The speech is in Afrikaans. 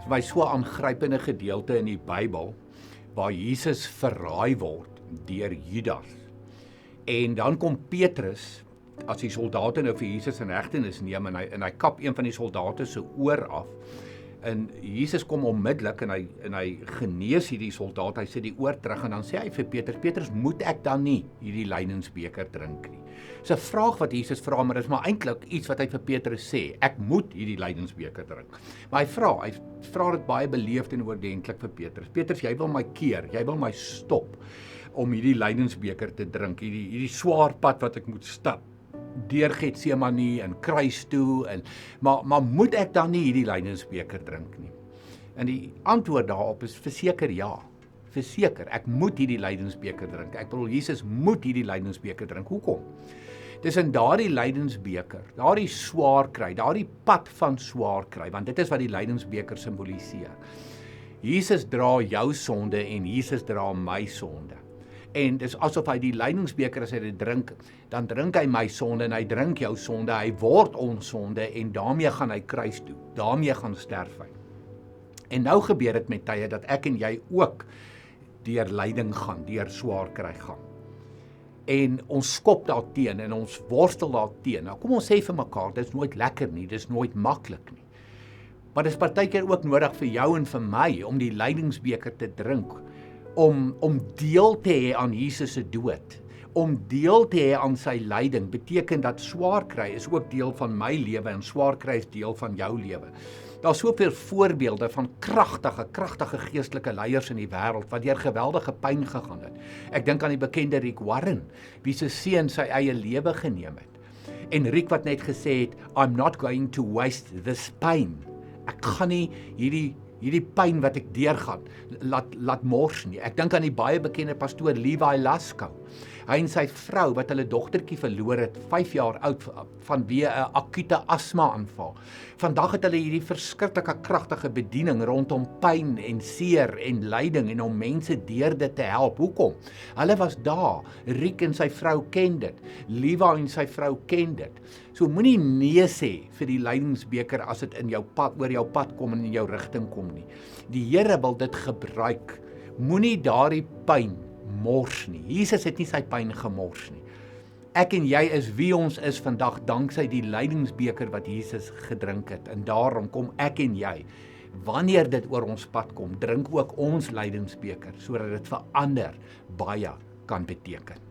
vir my so 'n aangrypende gedeelte in die Bybel waar Jesus verraai word deur Judas. En dan kom Petrus, as die soldate nou vir Jesus in hegtenis neem en hy kap een van die soldate se oor af. En Jesus kom onmiddellik en hy genees hierdie soldaat. Hy sit die oor terug en dan sê hy vir Petrus, moet ek dan nie hierdie lydingsbeker drink nie? Dis 'n vraag wat Jesus vra, maar dis maar eintlik iets wat hy vir Petrus sê. Ek moet hierdie lydingsbeker drink. Maar hy vra dit baie beleefd en oordentlik vir Petrus. Petrus, jy wil my keer, jy wil my stop om hierdie lydingsbeker te drink, hierdie swaar pad wat ek moet stap deur Getsemane en kruis toe maar moet ek dan nie hierdie lydingsbeker drink nie? En die antwoord daarop is verseker ja. Verseker, ek moet hierdie lydingsbeker drink. Ek bedoel Jesus moet hierdie lydingsbeker drink. Hoekom? Dis in daardie lydingsbeker, daardie swaar kry, daardie pad van swaar kry, want dit is wat die lydingsbeker simboliseer. Jesus dra jou sonde en Jesus dra my sonde. En dis asof hy die lydingsbeker, as hy dit drink, dan drink hy my sonde en hy drink jou sonde, hy word ons sonde en daarmee gaan hy kruis toe, daarmee gaan sterf hy. En nou gebeur dit met tye dat ek en jy ook deur lyding gaan, deur swaar kry gaan. En ons skop daarteen en ons worstel daarteen. Nou kom ons sê vir mekaar, dit is nooit lekker nie, dit is nooit maklik nie. Maar dit is partykeer ook nodig vir jou en vir my om die lydingsbeker te drink, om deel te hê aan Jesus se dood, om deel te hê aan sy lyding, beteken dat swaar kry is ook deel van my lewe en swaar kry is deel van jou lewe. Daar is soveel voorbeelde van kragtige geestelike leiers in die wêreld wat deur geweldige pyn gegaan het. Ek dink aan die bekende Rick Warren, wie se seun sy eie lewe geneem het. En Rick wat net gesê het, I'm not going to waste this pain. Ek gaan nie hierdie pyn wat ek deurgaan, laat mors nie. Ek dink aan die baie bekende pastoor Levi Laskow. Hy en sy vrou wat hulle dogtertjie verloor het, 5 jaar oud, vanweë 'n akute asma aanval. Vandag het hulle hierdie verskriklike kragtige bediening rondom pyn en seer en lyding en om mense deur dit te help. Hoekom? Hulle was daar. Rick en sy vrou ken dit. Levi en sy vrou ken dit. So moenie nee sê vir die lydingsbeker as dit in jou pad, oor jou pad kom en in jou rigting kom nie. Die Here wil dit gebruik. Moenie daardie pyn mors nie. Jesus het nie sy pyn gemors nie. Ek en jy is wie ons is vandag danksy die lydingsbeker wat Jesus gedrink het. En daarom kom ek en jy, wanneer dit oor ons pad kom, drink ook ons lydingsbeker sodat dit vir ander baie kan beteken.